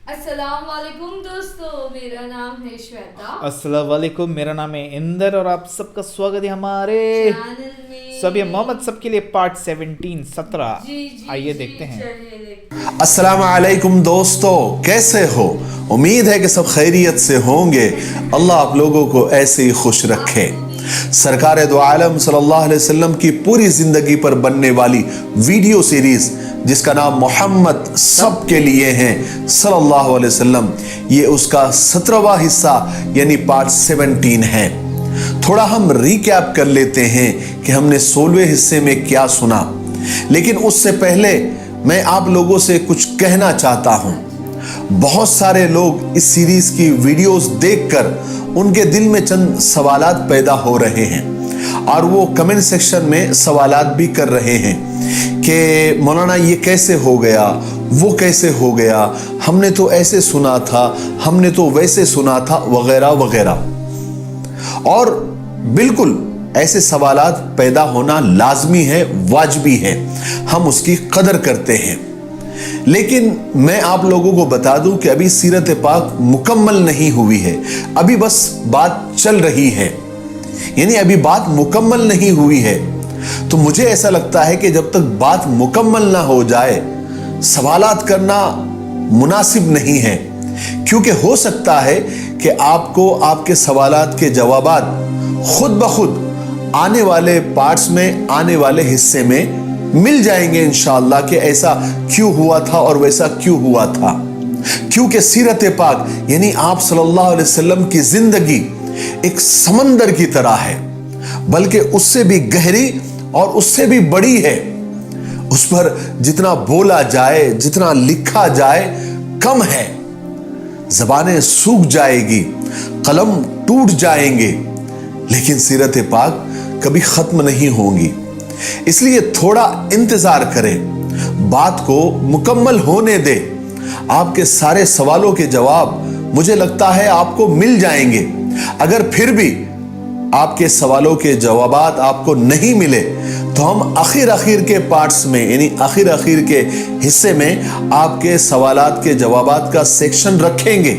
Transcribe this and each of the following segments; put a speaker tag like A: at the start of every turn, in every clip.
A: السلام علیکم دوستو، میرا نام ہے شویتا۔
B: السلام علیکم، میرا نام ہے اندر اور آپ سب کا سواگت ہے ہمارے
A: چینل میں۔
B: سب یہ محمد سب کے لیے پارٹ 17 آئیے دیکھتے ہیں۔
C: السلام علیکم دوستو، کیسے ہو؟ امید ہے کہ سب خیریت سے ہوں گے۔ اللہ آپ لوگوں کو ایسے ہی خوش رکھے۔ سرکار دو عالم صلی اللہ علیہ وسلم کی پوری زندگی پر بننے والی ویڈیو سیریز جس کا نام محمد سب کے لیے ہیں صلی اللہ علیہ وسلم، یہ اس کا 17واں حصہ یعنی پارٹ 17 ہے۔ تھوڑا ہم ریکیپ کر لیتے ہیں کہ ہم نے 16ویں حصے میں کیا سنا، لیکن اس سے پہلے میں آپ لوگوں سے کچھ کہنا چاہتا ہوں۔ بہت سارے لوگ اس سیریز کی ویڈیوز دیکھ کر ان کے دل میں چند سوالات پیدا ہو رہے ہیں اور وہ کمنٹ سیکشن میں سوالات بھی کر رہے ہیں کہ مولانا یہ کیسے ہو گیا، وہ کیسے ہو گیا، ہم نے تو ایسے سنا تھا، ہم نے تو ویسے سنا تھا، وغیرہ وغیرہ۔ اور بالکل ایسے سوالات پیدا ہونا لازمی ہے، واجبی ہے، ہم اس کی قدر کرتے ہیں۔ لیکن میں آپ لوگوں کو بتا دوں کہ ابھی سیرت پاک مکمل نہیں ہوئی ہے، ابھی بس بات چل رہی ہے، یعنی ابھی بات مکمل نہیں ہوئی ہے۔ تو مجھے ایسا لگتا ہے کہ جب تک بات مکمل نہ ہو جائے سوالات کرنا مناسب نہیں ہے، کیونکہ ہو سکتا ہے کہ آپ کو آپ کے سوالات کے جوابات خود بخود آنے والے پارٹس میں، آنے والے حصے میں مل جائیں گے انشاءاللہ کہ ایسا کیوں ہوا تھا اور ویسا کیوں ہوا تھا۔ کیونکہ سیرت پاک یعنی آپ صلی اللہ علیہ وسلم کی زندگی ایک سمندر کی طرح ہے، بلکہ اس سے بھی گہری اور اس سے بھی بڑی ہے۔ اس پر جتنا بولا جائے، جتنا لکھا جائے کم ہے۔ زبانیں سوکھ جائے گی، قلم ٹوٹ جائیں گے، لیکن سیرت پاک کبھی ختم نہیں ہوں گی۔ اس لیے تھوڑا انتظار کریں، بات کو مکمل ہونے دے۔ آپ کے سارے سوالوں کے جواب مجھے لگتا ہے آپ کو مل جائیں گے۔ اگر پھر بھی آپ کے سوالوں کے جوابات آپ کو نہیں ملے تو ہم آخر کے پارٹس میں یعنی آخر کے حصے میں آپ کے سوالات کے جوابات کا سیکشن رکھیں گے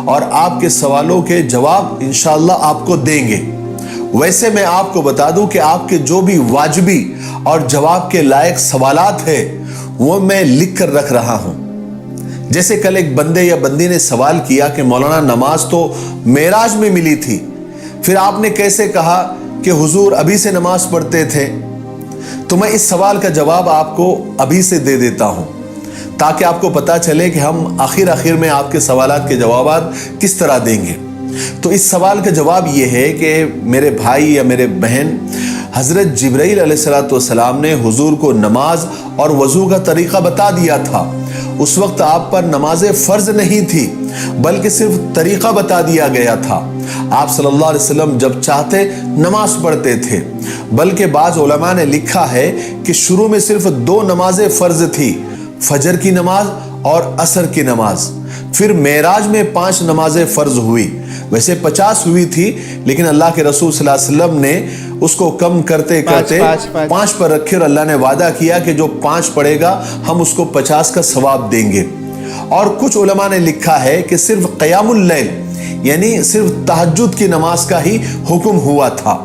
C: اور آپ کے سوالوں کے جواب انشاءاللہ آپ کو دیں گے۔ ویسے میں آپ کو بتا دوں کہ آپ کے جو بھی واجبی اور جواب کے لائق سوالات ہیں وہ میں لکھ کر رکھ رہا ہوں۔ جیسے کل ایک بندے یا بندی نے سوال کیا کہ مولانا نماز تو معراج میں ملی تھی، پھر آپ نے کیسے کہا کہ حضور ابھی سے نماز پڑھتے تھے؟ تو میں اس سوال کا جواب آپ کو ابھی سے دے دیتا ہوں تاکہ آپ کو پتا چلے کہ ہم آخر میں آپ کے سوالات کے جوابات کس طرح دیں گے۔ تو اس سوال کا جواب یہ ہے کہ میرے بھائی یا میرے بہن، حضرت جبرائیل علیہ السلام نے حضور کو نماز اور وضو کا طریقہ بتا دیا تھا۔ اس وقت آپ پر نماز فرض نہیں تھی بلکہ صرف طریقہ بتا دیا گیا تھا۔ آپ صلی اللہ علیہ وسلم جب چاہتے نماز پڑھتے تھے، بلکہ بعض علماء نے لکھا ہے کہ شروع میں صرف 2 نمازیں فرض تھی، فجر کی نماز اور عصر کی نماز۔ پھر معراج میں 5 نمازیں فرض ہوئی، ویسے 50 ہوئی تھی لیکن اللہ کے رسول صلی اللہ علیہ وسلم نے اس کو کم کرتے 5 پر رکھے اور اللہ نے وعدہ کیا کہ جو 5 پڑھے گا ہم اس کو 50 کا ثواب دیں گے۔ اور کچھ علماء نے لکھا ہے کہ صرف قیام اللیل یعنی صرف تہجد کی نماز کا ہی حکم ہوا تھا۔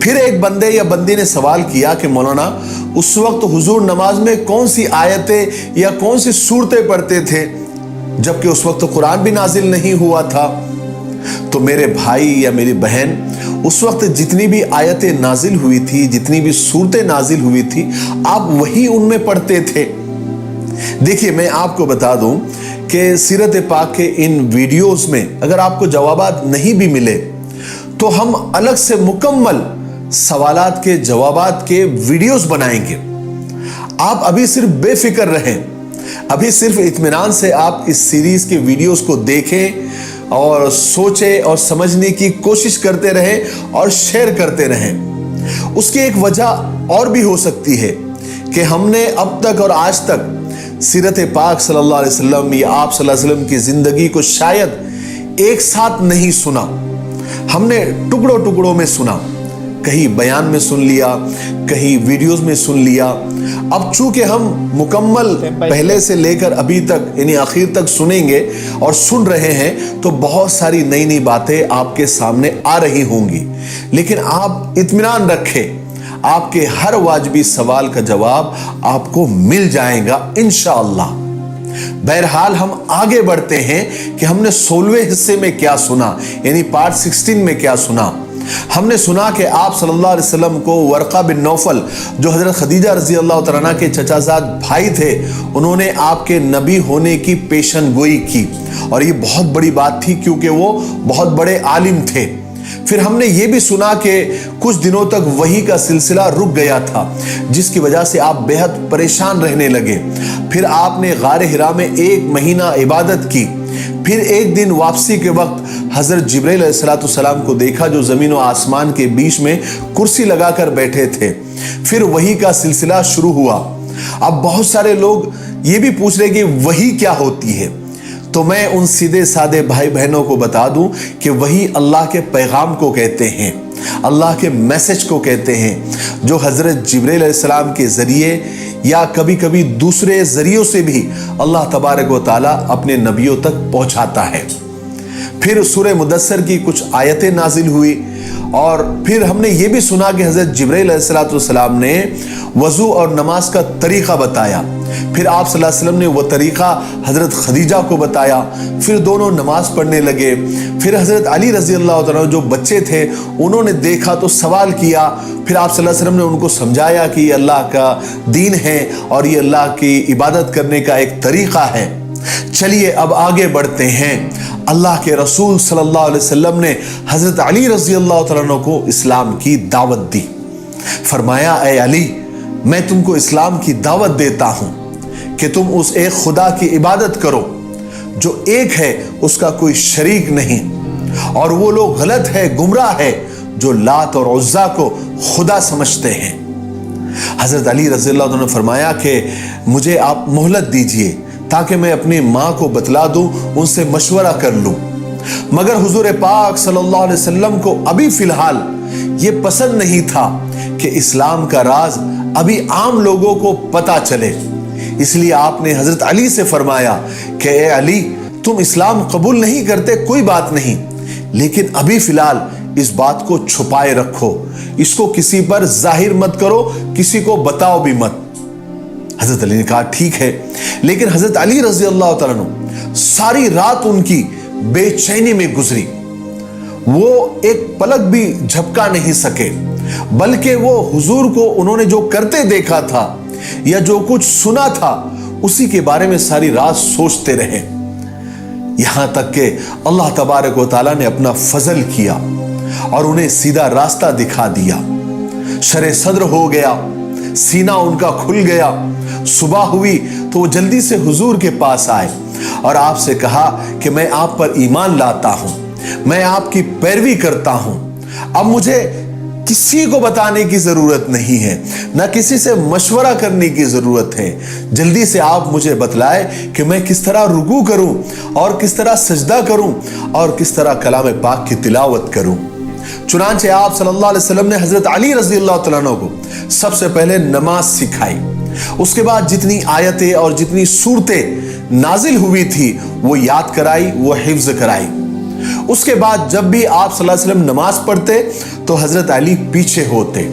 C: پھر ایک بندے یا بندی نے سوال کیا کہ مولانا اس وقت حضور نماز میں کون سی آیتیں یا کون سی سورتیں پڑھتے تھے جبکہ اس وقت قرآن بھی نازل نہیں ہوا تھا؟ تو میرے بھائی یا میری بہن، اس وقت جتنی بھی آیتیں نازل ہوئی تھی، جتنی بھی سورتیں نازل ہوئی تھی، آپ وہی ان میں پڑھتے تھے۔ دیکھیے میں آپ کو بتا دوں کہ سیرت پاک کے ان ویڈیوز میں اگر آپ کو جوابات نہیں بھی ملے تو ہم الگ سے مکمل سوالات کے جوابات کے ویڈیوز بنائیں گے۔ آپ ابھی صرف بے فکر رہیں، ابھی صرف اطمینان سے آپ اس سیریز کے ویڈیوز کو دیکھیں اور سوچیں اور سمجھنے کی کوشش کرتے رہیں اور شیئر کرتے رہیں۔ اس کی ایک وجہ اور بھی ہو سکتی ہے کہ ہم نے اب تک اور آج تک سیرت پاک صلی اللہ علیہ وسلم یا آپ صلی اللہ علیہ وسلم کی زندگی کو شاید ایک ساتھ نہیں سنا، ہم نے ٹکڑوں ٹکڑوں میں سنا۔ کہیں بیان میں سن لیا، کہیں ویڈیوز میں سن لیا۔ اب چونکہ ہم مکمل پہلے سے لے کر ابھی تک یعنی آخر تک سنیں گے اور سن رہے ہیں، تو بہت ساری نئی نئی باتیں آپ کے سامنے آ رہی ہوں گی، لیکن آپ اطمینان رکھیں، آپ کے ہر واجبی سوال کا جواب آپ کو مل جائے گا انشاءاللہ۔ بہرحال ہم آگے بڑھتے ہیں کہ ہم نے 16ویں حصے میں کیا سنا، یعنی پارٹ 16 میں کیا سنا۔ ہم نے سنا کہ آپ صلی اللہ علیہ وسلم کو ورقہ بن نوفل، جو حضرت خدیجہ رضی اللہ تعالیٰ عنہ کے چچا زاد بھائی تھے، انہوں نے آپ کے نبی ہونے کی پیشن گوئی کی، اور یہ بہت بڑی بات تھی کیونکہ وہ بہت بڑے عالم تھے۔ پھر ہم نے یہ بھی سنا کہ کچھ دنوں تک وحی کا سلسلہ رک گیا تھا، جس کی وجہ سے آپ بہت پریشان رہنے لگے۔ پھر آپ نے غار حرا میں 1 مہینہ عبادت کی۔ پھر ایک دن واپسی کے وقت حضرت جبرائیل علیہ السلام کو دیکھا، جو زمین و آسمان کے بیچ میں کرسی لگا کر بیٹھے تھے۔ پھر وحی کا سلسلہ شروع ہوا۔ اب بہت سارے لوگ یہ بھی پوچھ رہے کہ وحی کیا ہوتی ہے، تو میں ان سیدھے سادے بھائی بہنوں کو بتا دوں کہ وحی اللہ کے پیغام کو کہتے ہیں، اللہ کے میسج کو کہتے ہیں، جو حضرت جبرائیل علیہ السلام کے ذریعے یا کبھی کبھی دوسرے ذریعوں سے بھی اللہ تبارک و تعالیٰ اپنے نبیوں تک پہنچاتا ہے۔ پھر سورہ مدثر کی کچھ آیتیں نازل ہوئی، اور پھر ہم نے یہ بھی سنا کہ حضرت جبرائیل علیہ السلام نے وضو اور نماز کا طریقہ بتایا۔ پھر آپ صلی اللہ علیہ وسلم نے وہ طریقہ حضرت خدیجہ کو بتایا۔ پھر دونوں نماز پڑھنے لگے۔ پھر حضرت علی رضی اللہ تعالیٰ جو بچے تھے، انہوں نے دیکھا تو سوال کیا۔ پھر آپ صلی اللہ علیہ وسلم نے ان کو سمجھایا کہ یہ اللہ کا دین ہے اور یہ اللہ کی عبادت کرنے کا ایک طریقہ ہے۔ چلیے اب آگے بڑھتے ہیں۔ اللہ کے رسول صلی اللہ علیہ وسلم نے حضرت علی رضی اللہ تعالیٰ عنہ کو اسلام کی دعوت دی۔ فرمایا، اے علی، میں تم کو اسلام کی دعوت دیتا ہوں کہ تم اس ایک خدا کی عبادت کرو جو ایک ہے، اس کا کوئی شریک نہیں، اور وہ لوگ غلط ہے، گمراہ ہے، جو لات اور عزا کو خدا سمجھتے ہیں۔ حضرت علی رضی اللہ عنہ نے فرمایا کہ مجھے آپ مہلت دیجئے تاکہ میں اپنی ماں کو بتلا دوں، ان سے مشورہ کر لوں۔ مگر حضور پاک صلی اللہ علیہ وسلم کو ابھی فی الحال یہ پسند نہیں تھا کہ اسلام کا راز ابھی عام لوگوں کو پتا چلے، اس لیے آپ نے حضرت علی سے فرمایا کہ اے علی، تم اسلام قبول نہیں کرتے کوئی بات نہیں، لیکن ابھی فی الحال اس بات کو چھپائے رکھو، اس کو کسی پر ظاہر مت کرو، کسی کو بتاؤ بھی مت۔ حضرت علی نے کہا ٹھیک ہے، لیکن حضرت علی رضی اللہ تعالیٰ عنہ ساری رات ان کی بے چینی میں گزری۔ وہ ایک پلک بھی جھپکا نہیں سکے، بلکہ وہ حضور کو انہوں نے جو کرتے دیکھا تھا یا جو کچھ سنا تھا اسی کے بارے میں ساری رات سوچتے رہے، یہاں تک کہ اللہ تبارک و تعالیٰ نے اپنا فضل کیا اور انہیں سیدھا راستہ دکھا دیا۔ شرح صدر ہو گیا، سینہ ان کا کھل گیا۔ صبح ہوئی تو وہ جلدی سے حضور کے پاس آئے اور آپ سے کہا کہ میں آپ پر ایمان لاتا ہوں، میں آپ کی پیروی کرتا ہوں، اب مجھے کسی کو بتانے کی ضرورت نہیں ہے، نہ کسی سے مشورہ کرنے کی ضرورت ہے، جلدی سے آپ مجھے بتلائے کہ میں کس طرح رکوع کروں اور کس طرح سجدہ کروں اور کس طرح کلام پاک کی تلاوت کروں۔ چنانچہ آپ صلی اللہ علیہ وسلم نے حضرت علی رضی اللہ تعالیٰ عنہ کو سب سے پہلے نماز سکھائی، اس کے بعد جتنی آیتیں اور جتنی سورتیں نازل ہوئی تھی وہ یاد کرائی، وہ حفظ کرائی۔ اس کے بعد جب بھی آپ صلی اللہ علیہ وسلم نماز پڑھتے تو حضرت علی پیچھے ہوتے،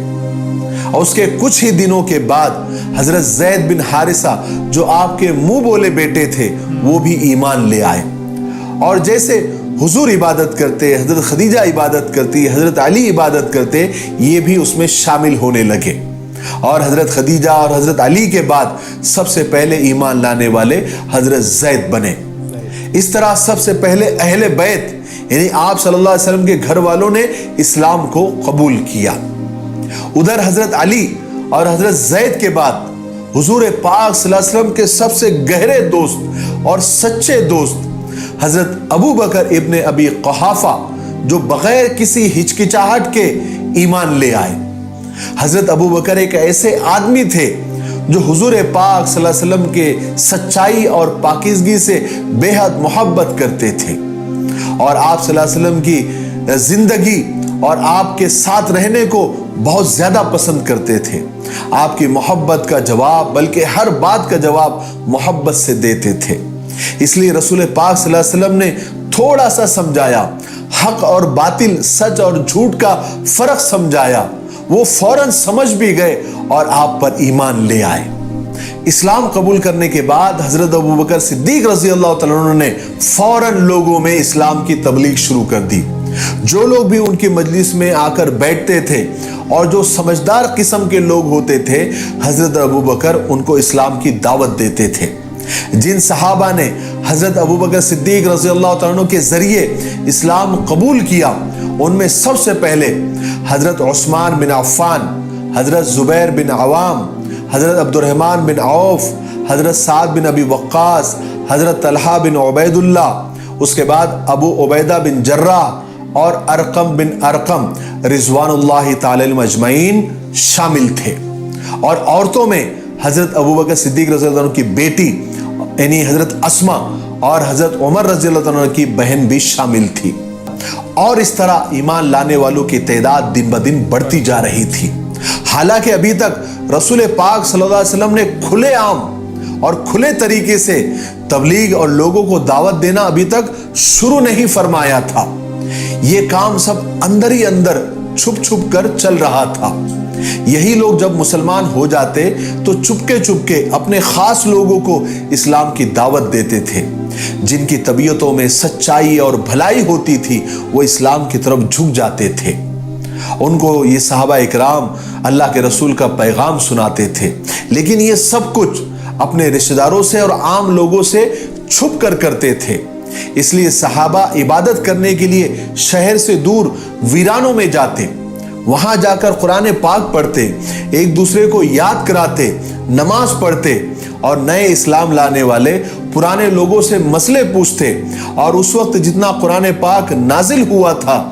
C: اور اس کے کچھ ہی دنوں کے بعد حضرت زید بن حارثہ جو آپ کے منہ بولے بیٹے تھے وہ بھی ایمان لے آئے، اور جیسے حضور عبادت کرتے، حضرت خدیجہ عبادت کرتی، حضرت علی عبادت کرتے، یہ بھی اس میں شامل ہونے لگے، اور حضرت خدیجہ اور حضرت علی کے بعد سب سے پہلے ایمان لانے والے حضرت زید بنے۔ اس طرح سب سے پہلے اہل بیت یعنی آپ صلی اللہ علیہ وسلم کے گھر والوں نے اسلام کو قبول کیا۔ ادھر حضرت علی اور حضرت زید کے بعد حضور پاک صلی اللہ علیہ وسلم کے سب سے گہرے دوست اور سچے دوست حضرت ابو بکر ابن ابی قحافہ، جو بغیر کسی ہچکچاہٹ کے ایمان لے آئے۔ حضرت ابو بکر ایک ایسے آدمی تھے جو حضور پاک صلی اللہ علیہ وسلم کے سچائی اور پاکیزگی سے بے حد محبت کرتے تھے، اور آپ صلی اللہ علیہ وسلم کی زندگی اور آپ کے ساتھ رہنے کو بہت زیادہ پسند کرتے تھے۔ آپ کی محبت کا جواب، بلکہ ہر بات کا جواب محبت سے دیتے تھے۔ اس لیے رسول پاک صلی اللہ علیہ وسلم نے تھوڑا سا سمجھایا، حق اور باطل، سچ اور جھوٹ کا فرق سمجھایا، وہ فوراً سمجھ بھی گئے اور آپ پر ایمان لے آئے۔ اسلام قبول کرنے کے بعد حضرت ابوبکر صدیق رضی اللہ تعالیٰ عنہ نے فوراً لوگوں میں اسلام کی تبلیغ شروع کر دی۔ جو لوگ بھی ان کی مجلس میں آ کر بیٹھتے تھے اور جو سمجھدار قسم کے لوگ ہوتے تھے، حضرت ابوبکر ان کو اسلام کی دعوت دیتے تھے۔ جن صحابہ نے حضرت ابوبکر صدیق رضی اللہ تعالیٰ عنہ کے ذریعے اسلام قبول کیا، ان میں سب سے پہلے حضرت عثمان بن عفان، حضرت زبیر بن عوام، حضرت عبد الرحمن بن عوف، حضرت سعد بن ابی وقاص، حضرت طلحہ بن عبید اللہ، اس کے بعد ابو عبیدہ بن جراح اور ارقم بن ارقم رضوان اللہ تعالی علیہم اجمعین شامل تھے۔ اور عورتوں میں حضرت ابوبکر صدیق رضی اللہ عنہ کی بیٹی یعنی حضرت اسما اور حضرت عمر رضی اللہ عنہ کی بہن بھی شامل تھی۔ اور اس طرح ایمان لانے والوں کی تعداد دن بدن بڑھتی جا رہی تھی۔ حالانکہ ابھی تک رسول پاک صلی اللہ علیہ وسلم نے کھلے عام اور کھلے طریقے سے تبلیغ اور لوگوں کو دعوت دینا ابھی تک شروع نہیں فرمایا تھا۔ یہ کام سب اندر ہی اندر چھپ چھپ کر چل رہا تھا۔ یہی لوگ جب مسلمان ہو جاتے تو چپکے چپکے اپنے خاص لوگوں کو اسلام کی دعوت دیتے تھے۔ جن کی طبیعتوں میں سچائی اور بھلائی ہوتی تھی وہ اسلام کی طرف جھک جاتے تھے۔ ان کو یہ صحابہ اکرام اللہ کے رسول کا پیغام سناتے تھے، لیکن یہ سب کچھ اپنے رشتہ داروں سے اور عام لوگوں سے چھپ کر کرتے تھے۔ اس لیے صحابہ عبادت کرنے کے لیے شہر سے دور ویرانوں میں جاتے، وہاں جا کر قرآن پاک پڑھتے، ایک دوسرے کو یاد کراتے، نماز پڑھتے اور نئے اسلام لانے والے پرانے لوگوں سے مسئلے پوچھتے، اور اس وقت جتنا قرآن پاک نازل ہوا تھا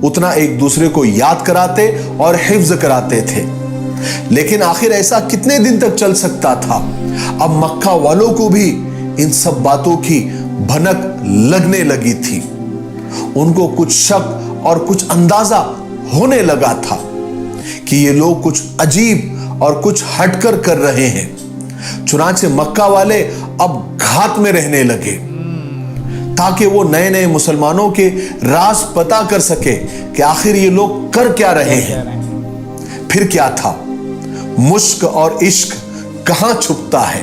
C: اتنا ایک دوسرے کو یاد کراتے اور حفظ کراتے تھے۔ لیکن آخر ایسا کتنے دن تک چل سکتا تھا؟ اب مکہ والوں کو بھی ان سب باتوں کی بھنک لگنے لگی تھی۔ ان کو کچھ شک اور کچھ اندازہ ہونے لگا تھا کہ یہ لوگ کچھ عجیب اور کچھ ہٹ کر کر رہے ہیں۔ چنانچہ مکہ والے اب گھات میں رہنے لگے تاکہ وہ نئے نئے مسلمانوں کے راز پتا کر سکے کہ آخر یہ لوگ کر کیا رہے ہیں۔ پھر کیا تھا؟ مشک اور عشق کہاں چھپتا ہے؟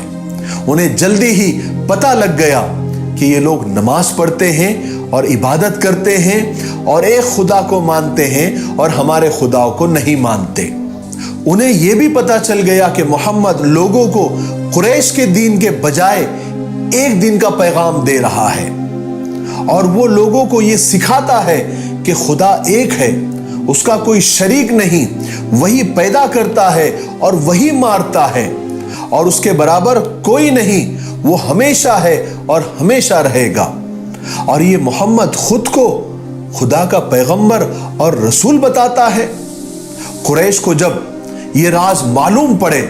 C: انہیں جلدی ہی پتا لگ گیا کہ یہ لوگ نماز پڑھتے ہیں اور عبادت کرتے ہیں اور ایک خدا کو مانتے ہیں اور ہمارے خدا کو نہیں مانتے۔ انہیں یہ بھی پتا چل گیا کہ محمد لوگوں کو قریش کے دین کے بجائے ایک دین کا پیغام دے رہا ہے، اور وہ لوگوں کو یہ سکھاتا ہے کہ خدا ایک ہے، اس کا کوئی شریک نہیں، وہی پیدا کرتا ہے اور وہی مارتا ہے، اور اس کے برابر کوئی نہیں، وہ ہمیشہ ہے اور ہمیشہ رہے گا۔ اور یہ محمد خود کو خدا کا پیغمبر اور رسول بتاتا ہے۔ قریش کو جب یہ راز معلوم پڑے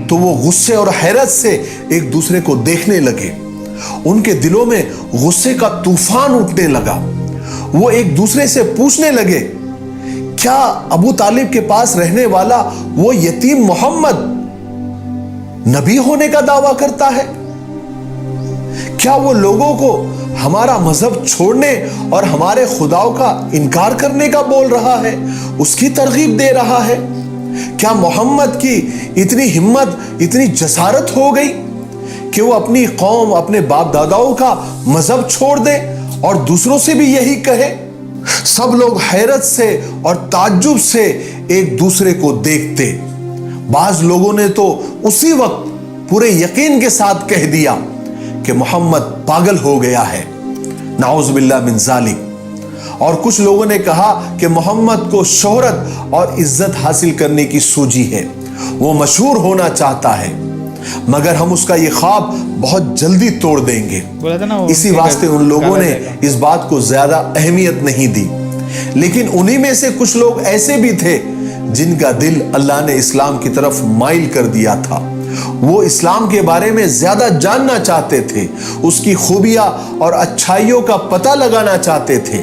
C: تو وہ غصے اور حیرت سے ایک دوسرے کو دیکھنے لگے۔ ان کے دلوں میں غصے کا طوفان اٹھنے لگا۔ وہ ایک دوسرے سے پوچھنے لگے، کیا ابو طالب کے پاس رہنے والا وہ یتیم محمد نبی ہونے کا دعویٰ کرتا ہے؟ کیا وہ لوگوں کو ہمارا مذہب چھوڑنے اور ہمارے خداؤں کا انکار کرنے کا بول رہا ہے، اس کی ترغیب دے رہا ہے؟ کیا محمد کی اتنی ہمت، اتنی جسارت ہو گئی کہ وہ اپنی قوم، اپنے باپ داداؤں کا مذہب چھوڑ دے اور دوسروں سے بھی یہی کہے؟ سب لوگ حیرت سے اور تعجب سے ایک دوسرے کو دیکھتے۔ بعض لوگوں نے تو اسی وقت پورے یقین کے ساتھ کہہ دیا کہ محمد پاگل ہو گیا ہے، نعوذ باللہ من ذالک۔ اور کچھ لوگوں نے کہا کہ محمد کو شہرت اور عزت حاصل کرنے کی سوجی ہے، وہ مشہور ہونا چاہتا ہے، مگر ہم اس کا یہ خواب بہت جلدی توڑ دیں گے۔ اسی واسطے ان لوگوں نے اس بات کو زیادہ اہمیت نہیں دی۔ لیکن انہی میں سے کچھ لوگ ایسے بھی تھے جن کا دل اللہ نے اسلام کی طرف مائل کر دیا تھا۔ وہ اسلام کے بارے میں زیادہ جاننا چاہتے تھے، اس کی خوبیاں اور اچھائیوں کا پتہ لگانا چاہتے تھے۔